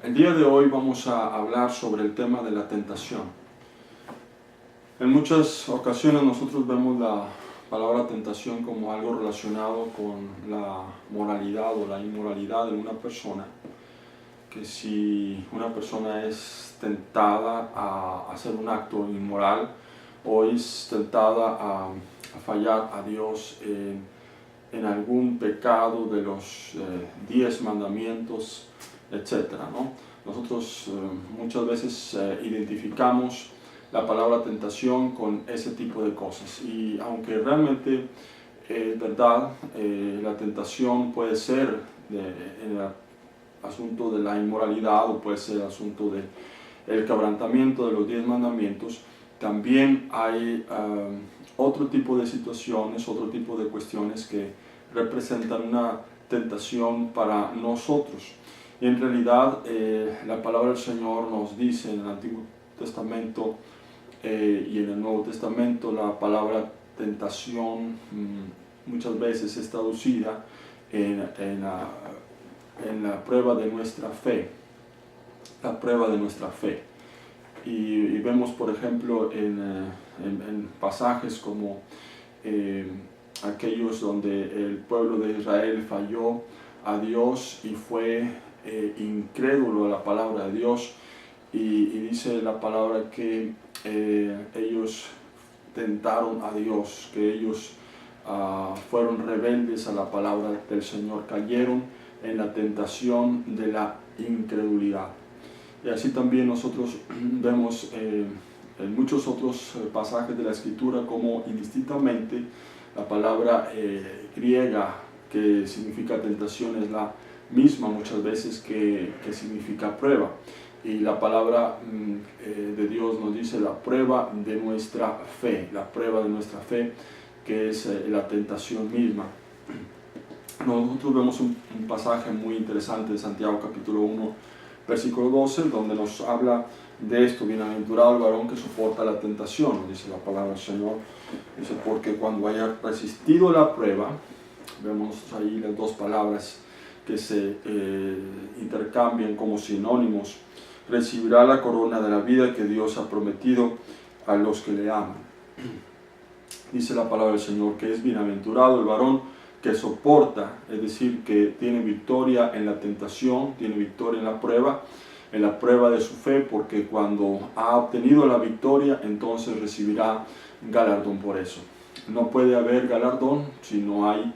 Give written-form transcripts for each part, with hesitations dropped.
El día de hoy vamos a hablar sobre el tema de la tentación. En muchas ocasiones nosotros vemos la palabra tentación como algo relacionado con la moralidad o la inmoralidad de una persona. Que si una persona es tentada a hacer un acto inmoral o es tentada a fallar a Dios en algún pecado de los 10 mandamientos, etcétera, ¿no? Nosotros muchas veces identificamos la palabra tentación con ese tipo de cosas, y aunque realmente es verdad, la tentación puede ser en el asunto de la inmoralidad o puede ser el asunto del quebrantamiento de los 10 mandamientos, también hay otro tipo de situaciones, otro tipo de cuestiones que representan una tentación para nosotros. Y en realidad la palabra del Señor nos dice en el Antiguo Testamento y en el Nuevo Testamento, la palabra tentación muchas veces es traducida en la prueba de nuestra fe, la prueba de nuestra fe. Y vemos, por ejemplo, en pasajes como aquellos donde el pueblo de Israel falló a Dios y fue incrédulo a la palabra de Dios, y dice la palabra que ellos tentaron a Dios, que ellos fueron rebeldes a la palabra del Señor, cayeron en la tentación de la incredulidad. Y así también nosotros vemos en muchos otros pasajes de la Escritura como indistintamente la palabra griega que significa tentación es la misma muchas veces que significa prueba. Y la palabra de Dios nos dice la prueba de nuestra fe, la prueba de nuestra fe, que es la tentación misma. Nosotros vemos un pasaje muy interesante de Santiago capítulo 1, versículo 12, donde nos habla de esto: bienaventurado el varón que soporta la tentación, dice la palabra del Señor. Dice, porque cuando haya resistido la prueba, vemos ahí las dos palabras que se intercambian como sinónimos, recibirá la corona de la vida que Dios ha prometido a los que le aman. Dice la palabra del Señor que es bienaventurado el varón que soporta, es decir, que tiene victoria en la tentación, tiene victoria en la prueba de su fe, porque cuando ha obtenido la victoria, entonces recibirá galardón por eso. No puede haber galardón si no hay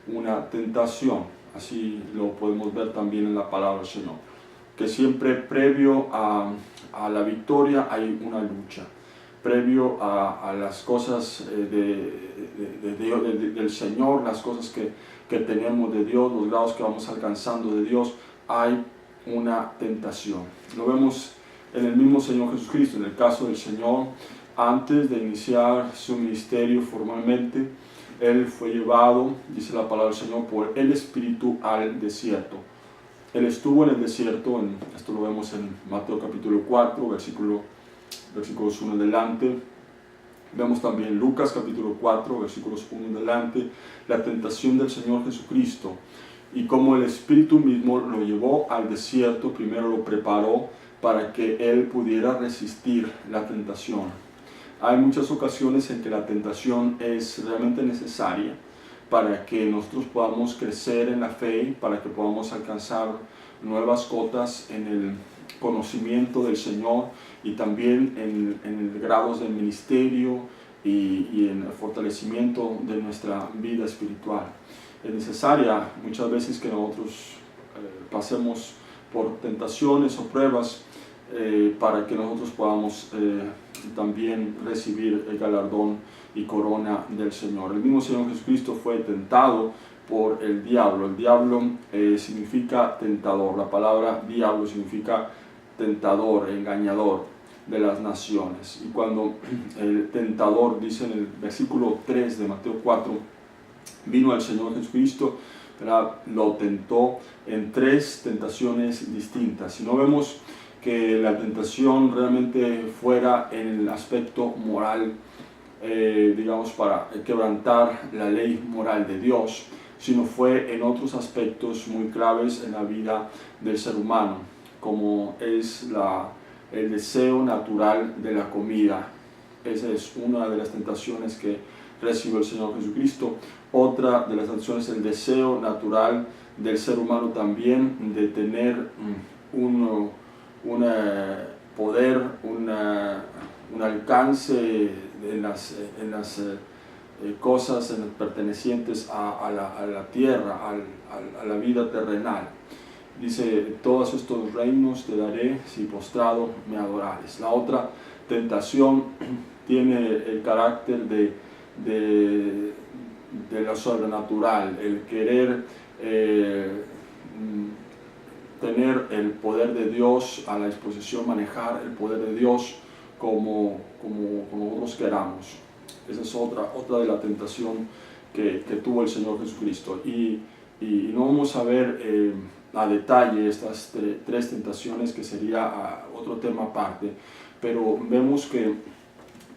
una tentación. Así lo podemos ver también en la palabra del Señor, que siempre previo a la victoria hay una lucha. Previo a las cosas del Señor, las cosas que tenemos de Dios, los grados que vamos alcanzando de Dios, hay una tentación. Lo vemos en el mismo Señor Jesucristo. En el caso del Señor, antes de iniciar su ministerio formalmente, Él fue llevado, dice la palabra del Señor, por el Espíritu al desierto. Él estuvo en el desierto, esto lo vemos en Mateo capítulo 4, versículos 1 en adelante. Vemos también Lucas capítulo 4, versículos 1 en adelante, la tentación del Señor Jesucristo y cómo el Espíritu mismo lo llevó al desierto. Primero lo preparó para que Él pudiera resistir la tentación. Hay muchas ocasiones en que la tentación es realmente necesaria para que nosotros podamos crecer en la fe, para que podamos alcanzar nuevas cotas en el conocimiento del Señor y también en grados del ministerio y en el fortalecimiento de nuestra vida espiritual. Es necesaria muchas veces que nosotros pasemos por tentaciones o pruebas para que nosotros podamos también recibir el galardón y corona del Señor. El mismo Señor Jesucristo fue tentado por el diablo. El diablo significa tentador. La palabra diablo significa tentador, engañador de las naciones. Y cuando el tentador, dice en el versículo 3 de Mateo 4, vino al Señor Jesucristo, lo tentó en 3 tentaciones distintas. Si no vemos que la tentación realmente fuera en el aspecto moral, digamos, para quebrantar la ley moral de Dios, sino fue en otros aspectos muy claves en la vida del ser humano, como es el deseo natural de la comida. Esa es una de las tentaciones que recibió el Señor Jesucristo. Otra de las tentaciones es el deseo natural del ser humano también de tener un poder, un alcance en las cosas pertenecientes a la tierra, a la vida terrenal. Dice, todos estos reinos te daré si postrado me adorares. La otra tentación tiene el carácter de lo sobrenatural, el querer tener el poder de Dios a la disposición, manejar el poder de Dios como nosotros queramos. Esa es otra de la tentación que tuvo el Señor Jesucristo. Y no vamos a ver a detalle estas tres tentaciones, que sería otro tema aparte, pero vemos que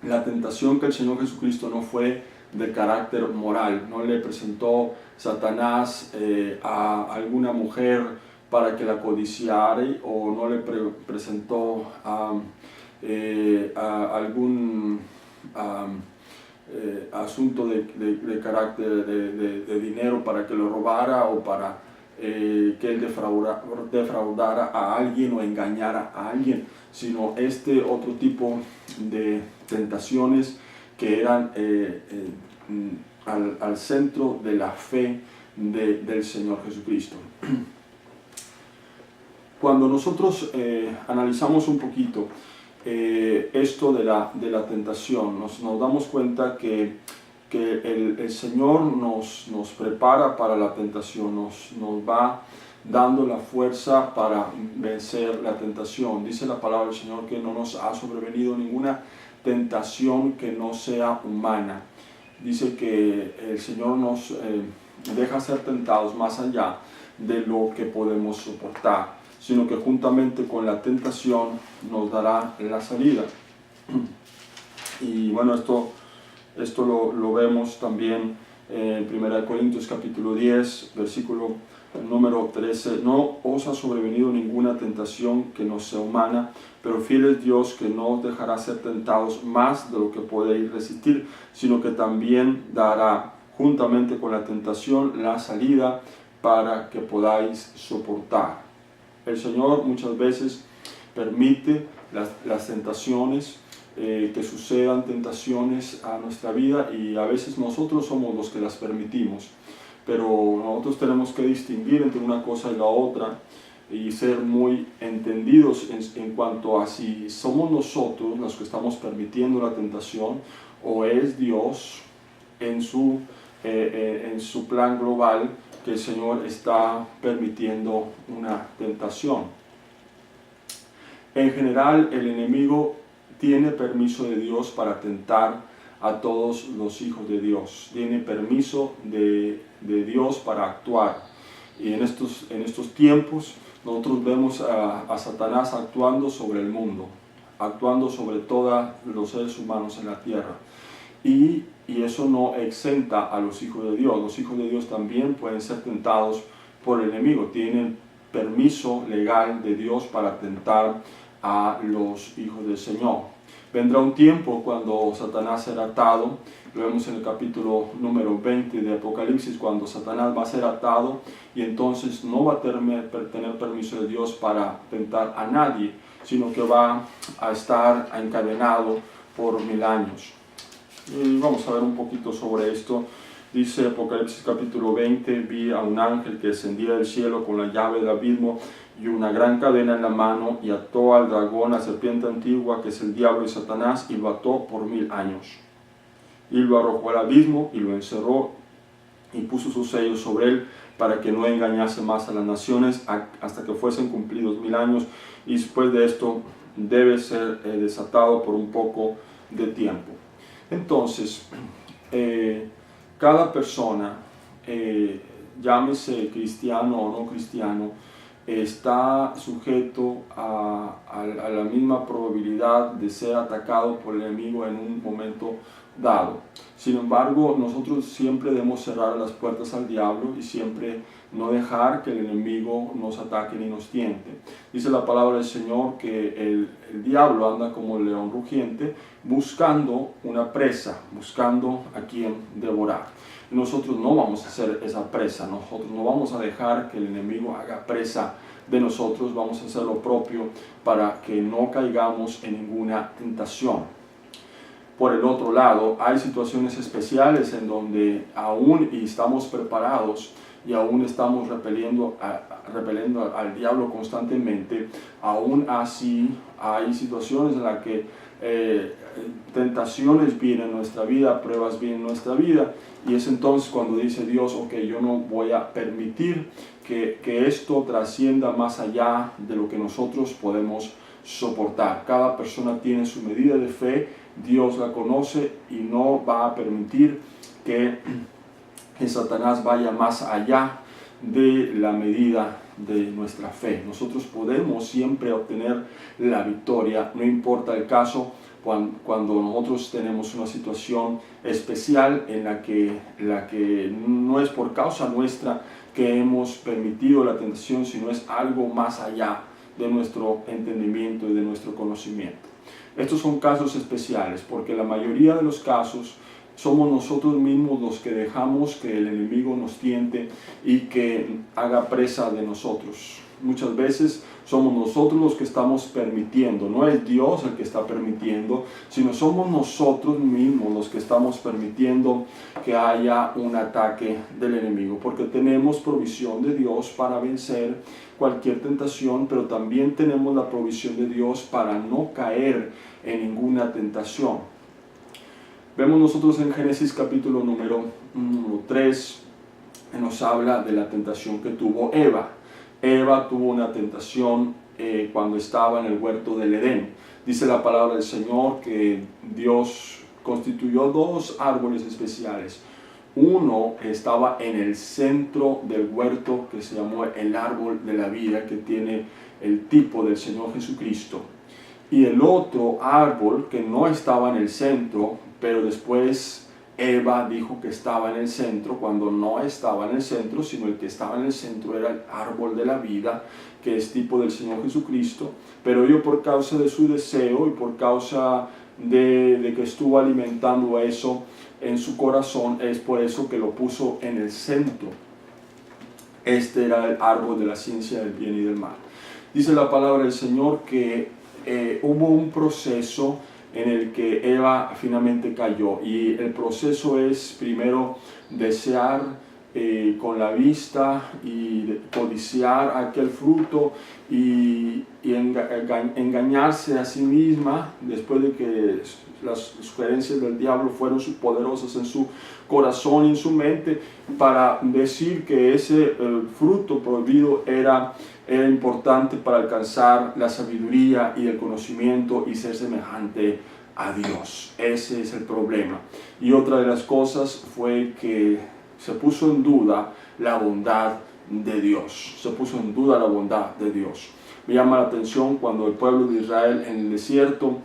la tentación que el Señor Jesucristo no fue de carácter moral. No le presentó Satanás a alguna mujer para que la codiciara, o no le presentó a algún asunto de carácter de dinero para que lo robara, o para que él defraudara a alguien o engañara a alguien, sino otro tipo de tentaciones que eran al centro de la fe del Señor Jesucristo. Cuando nosotros analizamos un poquito esto de la tentación, nos damos cuenta que el Señor nos prepara para la tentación, nos va dando la fuerza para vencer la tentación. Dice la palabra del Señor que no nos ha sobrevenido ninguna tentación que no sea humana. Dice que el Señor nos deja ser tentados más allá de lo que podemos soportar, sino que juntamente con la tentación nos dará la salida. Y bueno, esto lo vemos también en 1 Corintios capítulo 10, versículo número 13. No os ha sobrevenido ninguna tentación que no sea humana, pero fiel es Dios, que no os dejará ser tentados más de lo que podéis resistir, sino que también dará juntamente con la tentación la salida para que podáis soportar. El Señor muchas veces permite las tentaciones, que sucedan tentaciones a nuestra vida, y a veces nosotros somos los que las permitimos, pero nosotros tenemos que distinguir entre una cosa y la otra y ser muy entendidos en cuanto a si somos nosotros los que estamos permitiendo la tentación, o es Dios en su plan global que el Señor está permitiendo una tentación. En general, el enemigo tiene permiso de Dios para tentar a todos los hijos de Dios. Tiene permiso de Dios para actuar. Y en estos tiempos nosotros vemos a Satanás actuando sobre el mundo, actuando sobre todos los seres humanos en la tierra. Y eso no exenta a los hijos de Dios. Los hijos de Dios también pueden ser tentados por el enemigo. Tienen permiso legal de Dios para tentar a los hijos del Señor. Vendrá un tiempo cuando Satanás será atado. Lo vemos en el capítulo número 20 de Apocalipsis, cuando Satanás va a ser atado, y entonces no va a tener permiso de Dios para tentar a nadie, sino que va a estar encadenado por 1000 años. Y vamos a ver un poquito sobre esto. Dice Apocalipsis capítulo 20, vi a un ángel que descendía del cielo con la llave del abismo y una gran cadena en la mano, y ató al dragón, la serpiente antigua, que es el diablo y Satanás, y lo ató por 1000 años. Y lo arrojó al abismo y lo encerró, y puso sus sellos sobre él, para que no engañase más a las naciones hasta que fuesen cumplidos 1000 años, y después de esto debe ser desatado por un poco de tiempo. Entonces, cada persona, llámese cristiano o no cristiano, está sujeto a la misma probabilidad de ser atacado por el enemigo en un momento dado. Sin embargo, nosotros siempre debemos cerrar las puertas al diablo y siempre no dejar que el enemigo nos ataque ni nos tiente. Dice la palabra del Señor que el diablo anda como el león rugiente buscando una presa, buscando a quien devorar. Y nosotros no vamos a ser esa presa, nosotros no vamos a dejar que el enemigo haga presa de nosotros, vamos a hacer lo propio para que no caigamos en ninguna tentación. Por el otro lado, hay situaciones especiales en donde aún estamos preparados y aún estamos repeliendo al diablo constantemente. Aún así, hay situaciones en las que tentaciones vienen en nuestra vida, pruebas vienen en nuestra vida, y es entonces cuando dice Dios, ok, yo no voy a permitir que esto trascienda más allá de lo que nosotros podemos soportar. Cada persona tiene su medida de fe, Dios la conoce y no va a permitir que Satanás vaya más allá de la medida de nuestra fe. Nosotros podemos siempre obtener la victoria, no importa el caso, cuando nosotros tenemos una situación especial en la que no es por causa nuestra que hemos permitido la tentación, sino es algo más allá de nuestro entendimiento y de nuestro conocimiento. Estos son casos especiales porque la mayoría de los casos somos nosotros mismos los que dejamos que el enemigo nos tiente y que haga presa de nosotros. Muchas veces somos nosotros los que estamos permitiendo, no es Dios el que está permitiendo, sino somos nosotros mismos los que estamos permitiendo que haya un ataque del enemigo, porque tenemos provisión de Dios para vencer cualquier tentación, pero también tenemos la provisión de Dios para no caer en ninguna tentación. Vemos nosotros en Génesis capítulo número 3, nos habla de la tentación que tuvo Eva. Eva tuvo una tentación cuando estaba en el huerto del Edén. Dice la palabra del Señor que Dios constituyó dos árboles especiales. Uno estaba en el centro del huerto, que se llamó el árbol de la vida, que tiene el tipo del Señor Jesucristo. Y el otro árbol que no estaba en el centro, pero después Eva dijo que estaba en el centro, cuando no estaba en el centro, sino el que estaba en el centro era el árbol de la vida, que es tipo del Señor Jesucristo. Pero ella, por causa de su deseo y por causa de que estuvo alimentando eso en su corazón, es por eso que lo puso en el centro. Este era el árbol de la ciencia del bien y del mal. Dice la palabra del Señor que hubo un proceso en el que Eva finalmente cayó, y el proceso es primero desear con la vista y codiciar aquel fruto y engañarse a sí misma después de que las sugerencias del diablo fueron poderosas en su corazón y en su mente para decir que ese fruto prohibido era importante para alcanzar la sabiduría y el conocimiento y ser semejante a Dios. Ese es el problema. Y otra de las cosas fue que se puso en duda la bondad de Dios. Se puso en duda la bondad de Dios. Me llama la atención cuando el pueblo de Israel en el desierto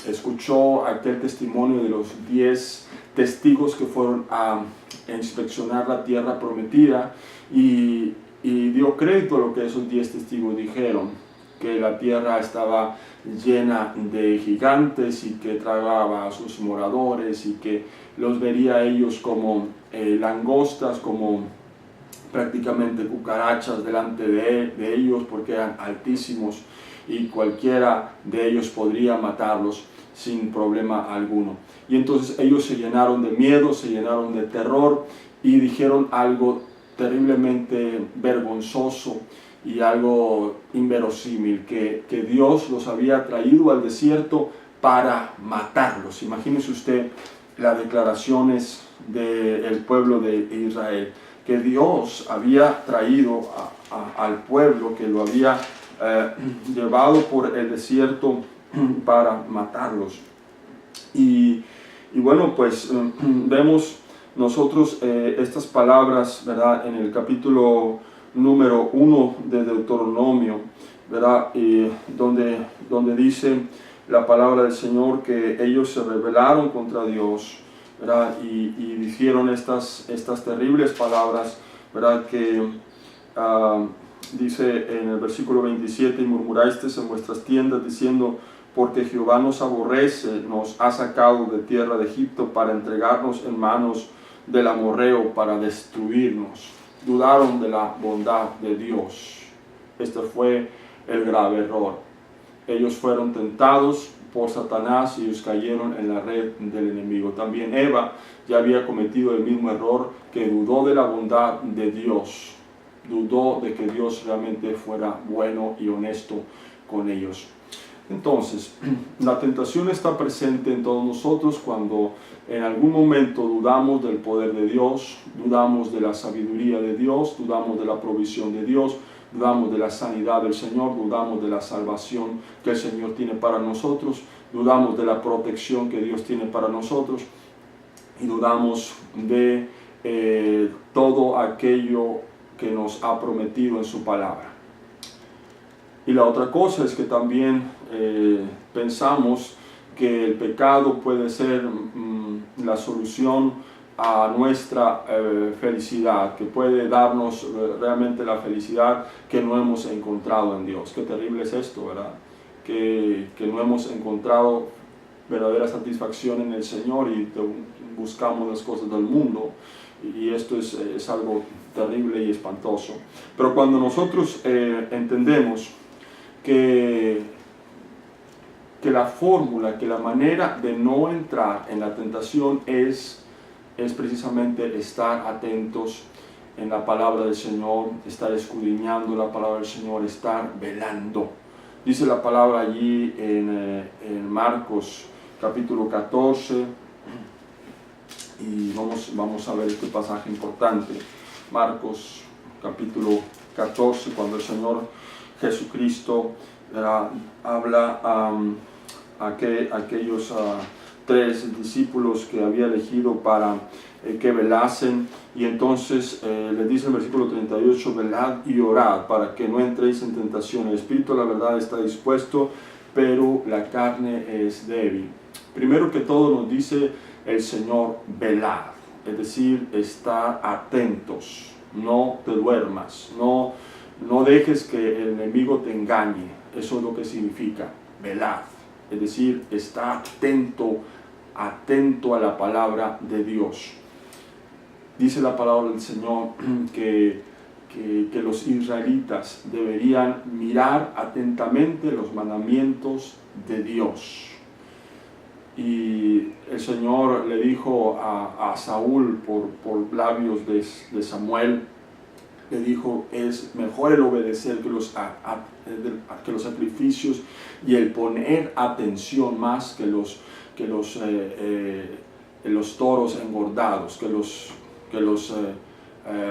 escuchó aquel testimonio de los 10 testigos que fueron a inspeccionar la tierra prometida y dio crédito a lo que esos 10 testigos dijeron, que la tierra estaba llena de gigantes y que tragaba a sus moradores y que los vería a ellos como langostas, como prácticamente cucarachas delante de ellos, porque eran altísimos y cualquiera de ellos podría matarlos sin problema alguno. Y entonces ellos se llenaron de miedo, se llenaron de terror y dijeron algo terriblemente vergonzoso y algo inverosímil, que Dios los había traído al desierto para matarlos. Imagínese usted las declaraciones del pueblo de Israel, que Dios había traído al pueblo, que lo había llevado por el desierto para matarlos. Y bueno, pues vemos nosotros estas palabras, ¿verdad?, en el capítulo número 1 de Deuteronomio, ¿verdad?, donde dice la palabra del Señor que ellos se rebelaron contra Dios, ¿verdad? Y dijeron estas terribles palabras, ¿verdad? Que dice en el versículo 27, y murmurasteis en vuestras tiendas diciendo, porque Jehová nos aborrece, nos ha sacado de tierra de Egipto para entregarnos en manos del amorreo para destruirnos. Dudaron de la bondad de Dios. Este fue el grave error. Ellos fueron tentados por Satanás y ellos cayeron en la red del enemigo. También Eva ya había cometido el mismo error, que dudó de la bondad de Dios. Dudó de que Dios realmente fuera bueno y honesto con ellos. Entonces, la tentación está presente en todos nosotros cuando en algún momento dudamos del poder de Dios, dudamos de la sabiduría de Dios, dudamos de la provisión de Dios, dudamos de la sanidad del Señor, dudamos de la salvación que el Señor tiene para nosotros, dudamos de la protección que Dios tiene para nosotros y dudamos de todo aquello que nos ha prometido en su palabra. Y la otra cosa es que también pensamos que el pecado puede ser la solución a nuestra felicidad, que puede darnos realmente la felicidad que no hemos encontrado en Dios. Qué terrible es esto, ¿verdad? Que no hemos encontrado verdadera satisfacción en el Señor y buscamos las cosas del mundo. Y esto es algo terrible y espantoso. Pero cuando nosotros entendemos que la fórmula, que la manera de no entrar en la tentación es precisamente estar atentos en la palabra del Señor, estar escudriñando la palabra del Señor, estar velando. Dice la palabra allí en Marcos capítulo 14, y vamos a ver este pasaje importante. Marcos capítulo 14, cuando el Señor Jesucristo habla a aquellos tres discípulos que había elegido para que velasen, y entonces le dice en el versículo 38, velad y orad para que no entréis en tentación. El espíritu, la verdad, está dispuesto, pero la carne es débil. Primero que todo nos dice el Señor, velad, es decir, estar atentos, no te duermas, no dejes que el enemigo te engañe. Eso es lo que significa velad, es decir, estar atento a la palabra de Dios. Dice la palabra del Señor que los israelitas deberían mirar atentamente los mandamientos de Dios. Y el Señor le dijo a Saúl por labios de Samuel, le dijo, es mejor el obedecer que los sacrificios y el poner atención más que los toros engordados, que los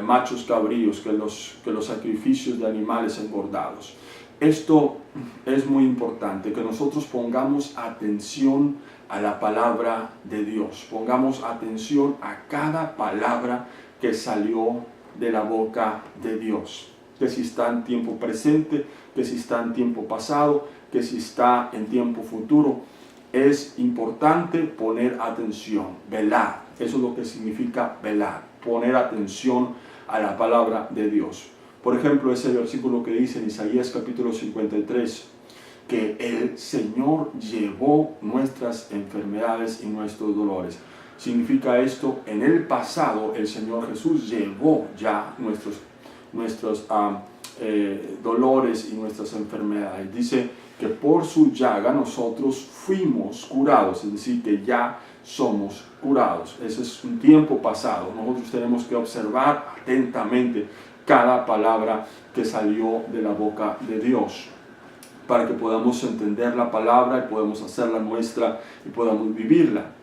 machos cabríos, que los sacrificios de animales engordados. Esto es muy importante, que nosotros pongamos atención a la palabra de Dios, pongamos atención a cada palabra que salió de la boca de Dios, que si está en tiempo presente, que si está en tiempo pasado, que si está en tiempo futuro. Es importante poner atención, velar. Eso es lo que significa velar, poner atención a la palabra de Dios. Por ejemplo, ese versículo que dice en Isaías capítulo 53, que el Señor llevó nuestras enfermedades y nuestros dolores. Significa esto, en el pasado el Señor Jesús llevó ya nuestros dolores y nuestras enfermedades. Dice que por su llaga nosotros fuimos curados, es decir, que ya somos curados. Ese es un tiempo pasado. Nosotros tenemos que observar atentamente cada palabra que salió de la boca de Dios, para que podamos entender la palabra y podamos hacerla nuestra y podamos vivirla.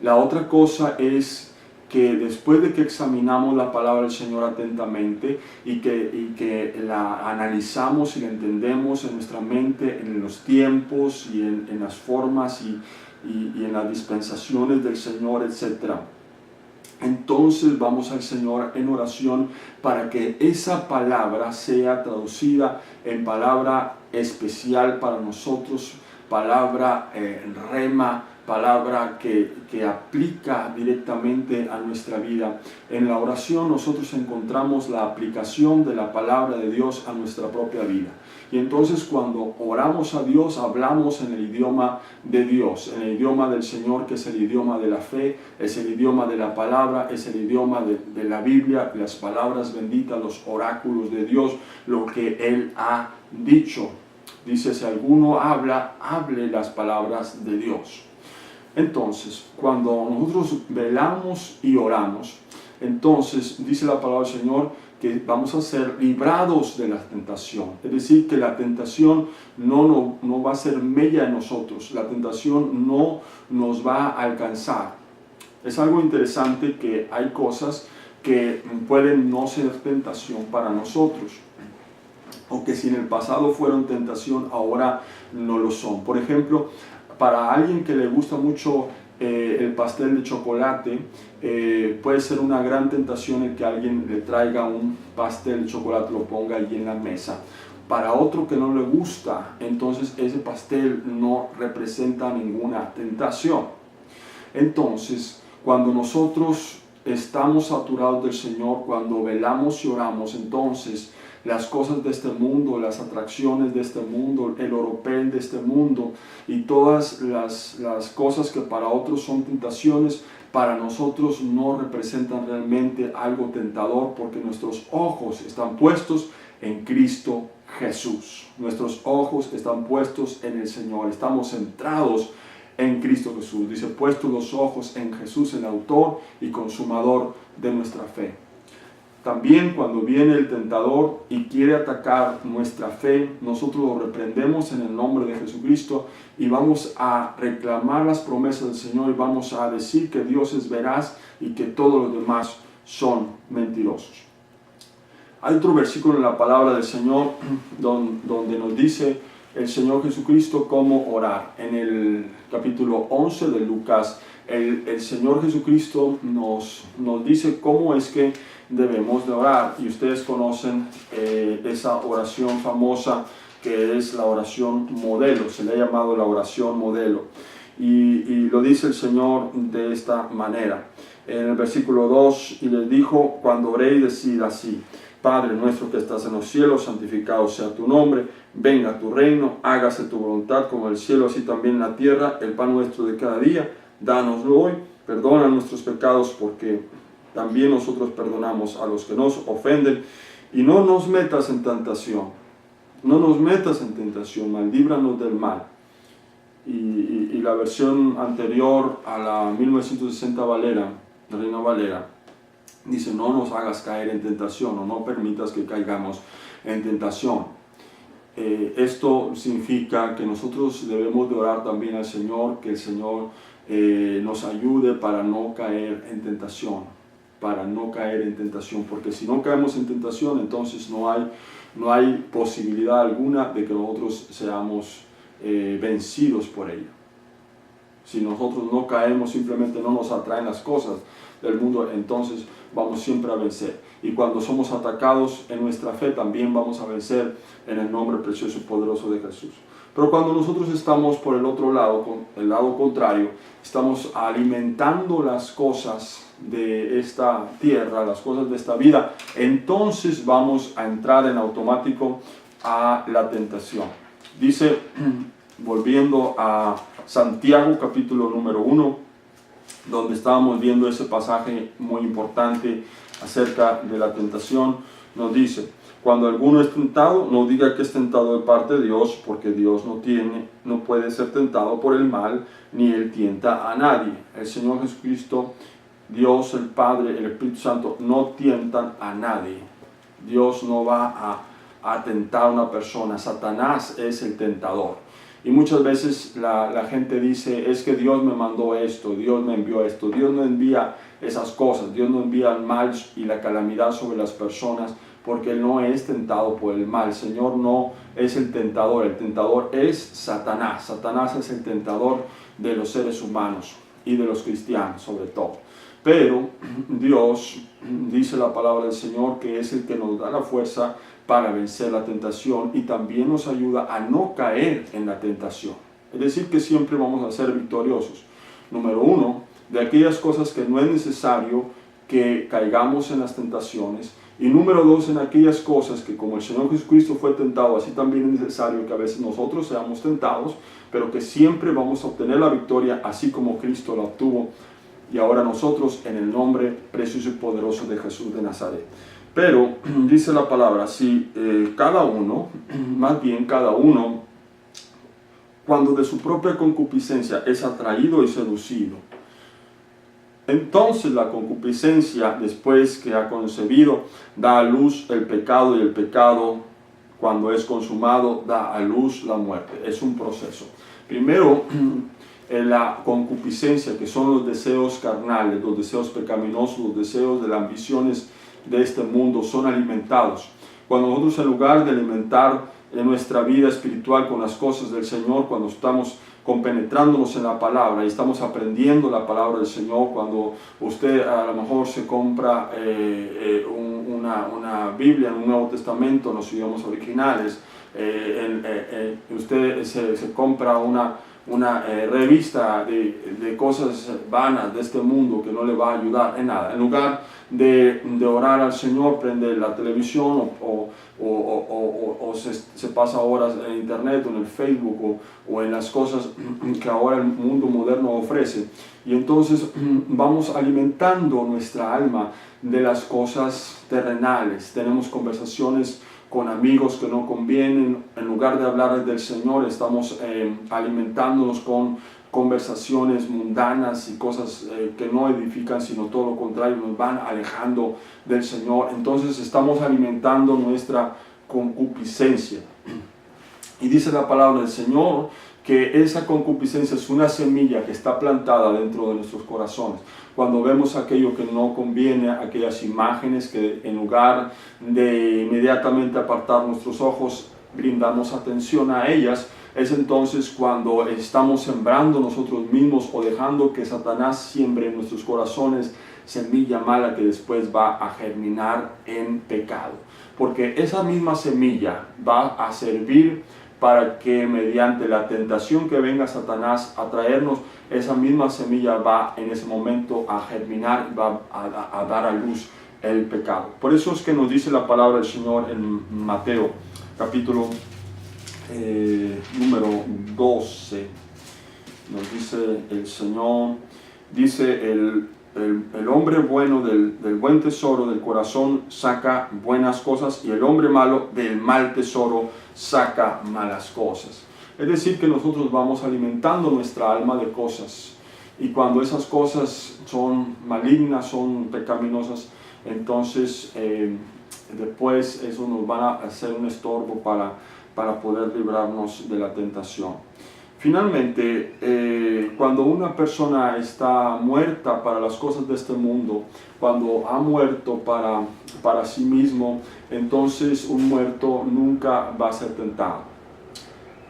La otra cosa es que después de que examinamos la palabra del Señor atentamente y que la analizamos y la entendemos en nuestra mente, en los tiempos y en las formas y en las dispensaciones del Señor, etc., entonces vamos al Señor en oración para que esa palabra sea traducida en palabra especial para nosotros, palabra rema, palabra que aplica directamente a nuestra vida. En la oración nosotros encontramos la aplicación de la palabra de Dios a nuestra propia vida. Y entonces cuando oramos a Dios, hablamos en el idioma de Dios, en el idioma del Señor, que es el idioma de la fe, es el idioma de la palabra, es el idioma de la Biblia, las palabras benditas, los oráculos de Dios, lo que Él ha dicho. Dice, si alguno habla, hable las palabras de Dios. Entonces, cuando nosotros velamos y oramos, entonces dice la palabra del Señor que vamos a ser librados de la tentación. Es decir, que la tentación no va a ser mella en nosotros, la tentación no nos va a alcanzar. Es algo interesante que hay cosas que pueden no ser tentación para nosotros, o que si en el pasado fueron tentación, ahora no lo son. Por ejemplo, para alguien que le gusta mucho el pastel de chocolate, puede ser una gran tentación el que alguien le traiga un pastel de chocolate, lo ponga allí en la mesa. Para otro que no le gusta, entonces ese pastel no representa ninguna tentación. Entonces, cuando nosotros estamos saturados del Señor, cuando velamos y oramos, entonces las cosas de este mundo, las atracciones de este mundo, el oropel de este mundo y todas las cosas que para otros son tentaciones, para nosotros no representan realmente algo tentador, porque nuestros ojos están puestos en Cristo Jesús. Nuestros ojos están puestos en el Señor, estamos centrados en Cristo Jesús. Dice, puestos los ojos en Jesús, el autor y consumador de nuestra fe. También cuando viene el tentador y quiere atacar nuestra fe, nosotros lo reprendemos en el nombre de Jesucristo y vamos a reclamar las promesas del Señor y vamos a decir que Dios es veraz y que todos los demás son mentirosos. Hay otro versículo en la palabra del Señor donde nos dice el Señor Jesucristo cómo orar. En el capítulo 11 de Lucas, el Señor Jesucristo nos dice cómo es que debemos de orar, y ustedes conocen esa oración famosa que es la oración modelo, se le ha llamado la oración modelo, y lo dice el Señor de esta manera. En el versículo 2, y les dijo, cuando oréis, decid así: Padre nuestro que estás en los cielos, santificado sea tu nombre, venga tu reino, hágase tu voluntad como en el cielo, así también en la tierra. El pan nuestro de cada día, dánoslo hoy, perdona nuestros pecados, porque también nosotros perdonamos a los que nos ofenden, y no nos metas en tentación, no nos metas en tentación, mal líbranos del mal. Y la versión anterior a la 1960 Valera, Reina Valera, dice, no nos hagas caer en tentación, o no permitas que caigamos en tentación. Esto significa que nosotros debemos de orar también al Señor, que el Señor nos ayude para no caer en tentación, porque si no caemos en tentación, entonces no hay posibilidad alguna de que nosotros seamos vencidos por ella. Si nosotros no caemos, simplemente no nos atraen las cosas del mundo, entonces vamos siempre a vencer. Y cuando somos atacados en nuestra fe, también vamos a vencer en el nombre precioso y poderoso de Jesús. Pero cuando nosotros estamos por el otro lado, el lado contrario, estamos alimentando las cosas de esta tierra, las cosas de esta vida, entonces vamos a entrar en automático a la tentación. Dice, volviendo a Santiago capítulo número 1, donde estábamos viendo ese pasaje muy importante acerca de la tentación, nos dice: cuando alguno es tentado, no diga que es tentado de parte de Dios, porque Dios no puede ser tentado por el mal, ni él tienta a nadie. El Señor Jesucristo, Dios el Padre, el Espíritu Santo no tientan a nadie. Dios no va a tentar a una persona. Satanás es el tentador. Y muchas veces la gente dice, es que Dios me mandó esto, Dios me envió esto. Dios no envía esas cosas, Dios no envía el mal y la calamidad sobre las personas, porque Él no es tentado por el mal. El Señor no es el tentador es Satanás. Satanás es el tentador de los seres humanos y de los cristianos sobre todo. Pero Dios, dice la palabra del Señor, que es el que nos da la fuerza para vencer la tentación y también nos ayuda a no caer en la tentación. Es decir, que siempre vamos a ser victoriosos. Número uno, de aquellas cosas que no es necesario que caigamos en las tentaciones. Y número dos, en aquellas cosas que como el Señor Jesucristo fue tentado, así también es necesario que a veces nosotros seamos tentados, pero que siempre vamos a obtener la victoria así como Cristo la obtuvo. Y ahora nosotros en el nombre precioso y poderoso de Jesús de Nazaret. Pero dice la palabra, si cada uno, cuando de su propia concupiscencia es atraído y seducido, entonces la concupiscencia, después que ha concebido, da a luz el pecado, y el pecado, cuando es consumado, da a luz la muerte. Es un proceso. Primero, la concupiscencia, que son los deseos carnales, los deseos pecaminosos, los deseos de las ambiciones de este mundo, son alimentados. Cuando nosotros, en lugar de alimentar nuestra vida espiritual con las cosas del Señor, cuando estamos compenetrándonos en la palabra y estamos aprendiendo la palabra del Señor, cuando usted a lo mejor se compra una Biblia en un Nuevo Testamento en los idiomas originales, usted se compra una revista de cosas vanas de este mundo que no le va a ayudar en nada. En lugar de orar al Señor, prende la televisión o se pasa horas en internet o en el Facebook o en las cosas que ahora el mundo moderno ofrece. Y entonces vamos alimentando nuestra alma de las cosas terrenales. Tenemos conversaciones con amigos que no convienen. En lugar de hablar del Señor, estamos alimentándonos con conversaciones mundanas y cosas que no edifican, sino todo lo contrario, nos van alejando del Señor. Entonces estamos alimentando nuestra concupiscencia. Y dice la palabra del Señor que esa concupiscencia es una semilla que está plantada dentro de nuestros corazones. Cuando vemos aquello que no conviene, aquellas imágenes que en lugar de inmediatamente apartar nuestros ojos, brindamos atención a ellas, es entonces cuando estamos sembrando nosotros mismos o dejando que Satanás siembre en nuestros corazones semilla mala que después va a germinar en pecado. Porque esa misma semilla va a servir para que mediante la tentación que venga Satanás a traernos, esa misma semilla va en ese momento a germinar y va a dar a luz el pecado. Por eso es que nos dice la palabra del Señor en Mateo capítulo número 12. Nos dice el Señor, dice el hombre bueno del buen tesoro del corazón saca buenas cosas, y el hombre malo del mal tesoro saca malas cosas. Es decir, que nosotros vamos alimentando nuestra alma de cosas, y cuando esas cosas son malignas, son pecaminosas, entonces después eso nos va a hacer un estorbo para poder librarnos de la tentación. Finalmente, cuando una persona está muerta para las cosas de este mundo, cuando ha muerto para sí mismo, entonces un muerto nunca va a ser tentado.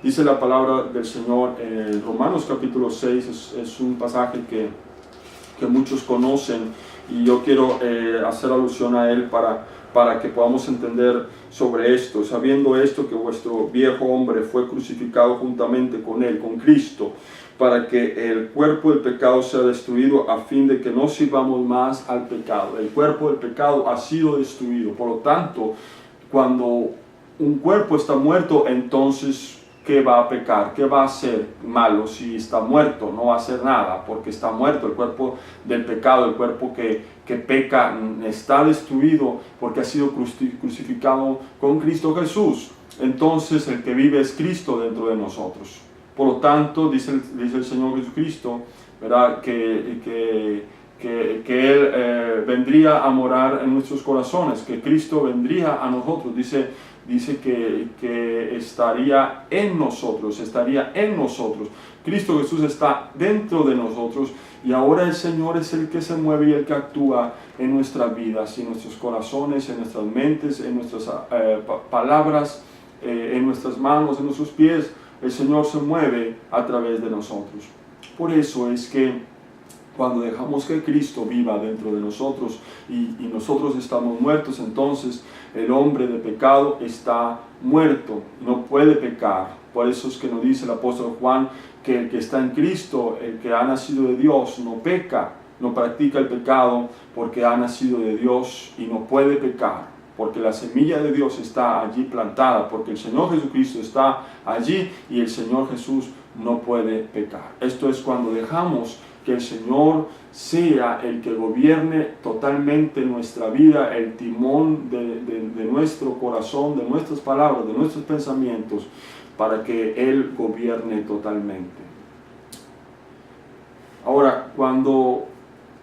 Dice la palabra del Señor en Romanos capítulo 6, es un pasaje que muchos conocen, y yo quiero hacer alusión a él para que podamos entender sobre esto. Sabiendo esto, que vuestro viejo hombre fue crucificado juntamente con él, con Cristo, para que el cuerpo del pecado sea destruido, a fin de que no sirvamos más al pecado. El cuerpo del pecado ha sido destruido. Por lo tanto, cuando un cuerpo está muerto, entonces ¿qué va a pecar? ¿Qué va a hacer malo si está muerto? No va a hacer nada, porque está muerto. El cuerpo del pecado, el cuerpo que peca, está destruido porque ha sido crucificado con Cristo Jesús. Entonces el que vive es Cristo dentro de nosotros. Por lo tanto, dice el Señor Jesucristo, ¿verdad?, que Él vendría a morar en nuestros corazones, que Cristo vendría a nosotros. Dice que estaría en nosotros. Cristo Jesús está dentro de nosotros, y ahora el Señor es el que se mueve y el que actúa en nuestras vidas, en nuestros corazones, en nuestras mentes, en nuestras palabras, en nuestras manos, en nuestros pies. El Señor se mueve a través de nosotros. Por eso es que cuando dejamos que Cristo viva dentro de nosotros y nosotros estamos muertos, entonces el hombre de pecado está muerto, no puede pecar, Por eso es que nos dice el apóstol Juan que el que está en Cristo, el que ha nacido de Dios, no peca, no practica el pecado, porque ha nacido de Dios y no puede pecar, porque la semilla de Dios está allí plantada, porque el Señor Jesucristo está allí y el Señor Jesús no puede pecar. Esto es cuando dejamos que el Señor sea el que gobierne totalmente nuestra vida, el timón de nuestro corazón, de nuestras palabras, de nuestros pensamientos, para que Él gobierne totalmente. Ahora, cuando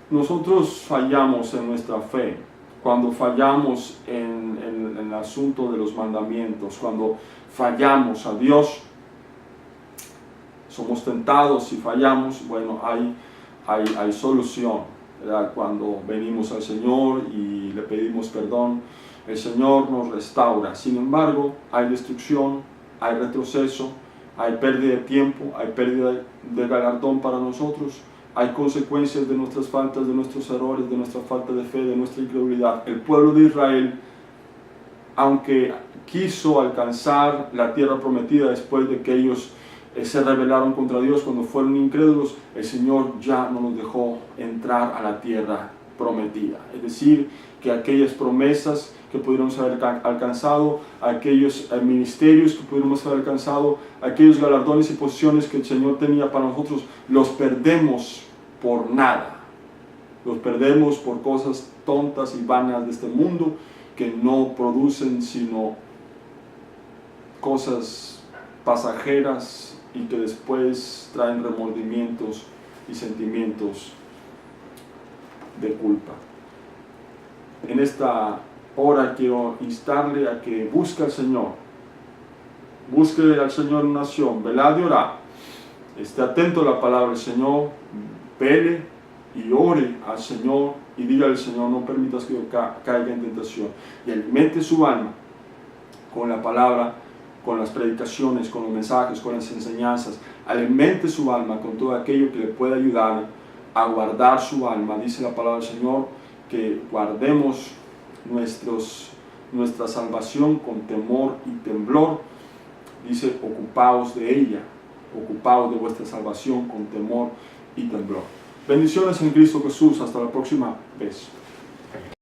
nosotros fallamos en nuestra fe, cuando fallamos en el asunto de los mandamientos, cuando fallamos a Dios, somos tentados y fallamos, bueno, hay solución, ¿verdad? Cuando venimos al Señor y le pedimos perdón, el Señor nos restaura. Sin embargo, hay destrucción, hay retroceso, hay pérdida de tiempo, hay pérdida de galardón para nosotros, hay consecuencias de nuestras faltas, de nuestros errores, de nuestra falta de fe, de nuestra incredulidad. El pueblo de Israel, aunque quiso alcanzar la tierra prometida después de que ellos se rebelaron contra Dios cuando fueron incrédulos, el Señor ya no los dejó entrar a la tierra prometida. Es decir, que aquellas promesas que pudiéramos haber alcanzado, aquellos ministerios que pudiéramos haber alcanzado, aquellos galardones y posiciones que el Señor tenía para nosotros, los perdemos por nada. Los perdemos por cosas tontas y vanas de este mundo que no producen sino cosas pasajeras y que después traen remordimientos y sentimientos de culpa. En esta hora quiero instarle a que busque al Señor, busque al Señor en oración, velad y orad, esté atento a la palabra del Señor, vele y ore al Señor y diga al Señor: no permitas que yo caiga en tentación, y alimente su alma con la palabra, con las predicaciones, con los mensajes, con las enseñanzas. Alimente su alma con todo aquello que le pueda ayudar a guardar su alma. Dice la palabra del Señor que guardemos nuestra salvación con temor y temblor. Dice: ocupaos de ella, ocupaos de vuestra salvación con temor y temblor. Bendiciones en Cristo Jesús. Hasta la próxima vez.